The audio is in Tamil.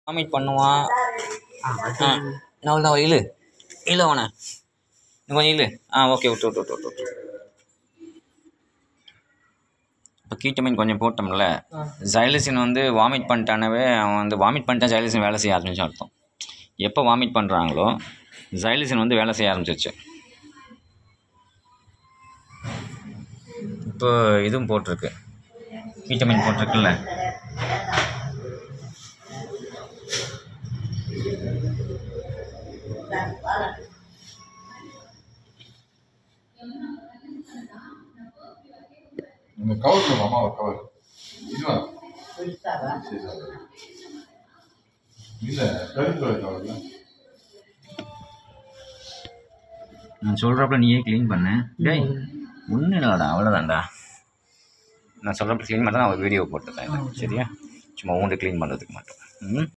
வாமிட் பண்ணுவான். நான் இழு அவனை கொஞ்சம் இழு. ஓகே விட்டு. இப்போ கீட்டமின் கொஞ்சம் போட்டோம்ல, ஜைலசின் வந்து வாமிட் பண்ணிட்டானவே அவன் வந்து வாமிட் பண்ணிட்டா ஜைலசின் வேலை செய்ய ஆரம்பிச்சு அர்த்தம். எப்போ வாமிட் பண்ணுறாங்களோ ஜைலசின் வந்து வேலை செய்ய ஆரம்பிச்சிச்சு. இப்போ இதுவும் போட்டிருக்கு, கீட்டமின் போட்டிருக்குல்ல, இந்த கவர் மாமாவை கவர் இதுவா இல்லை கருப்பு கவர்ல நான் சொல்கிறப்ப நீயே க்ளீன் பண்ண. டேய் ஒன்றும் இல்லைடா, அவ்வளோதான்டா. நான் சொல்கிறப்ப க்ளீன் பண்ண நான் ஒரு வீடியோ போட்டுருக்கேன். சரியா, சும்மா ஊண்டு க்ளீன் பண்ணுறதுக்கு மட்டும்.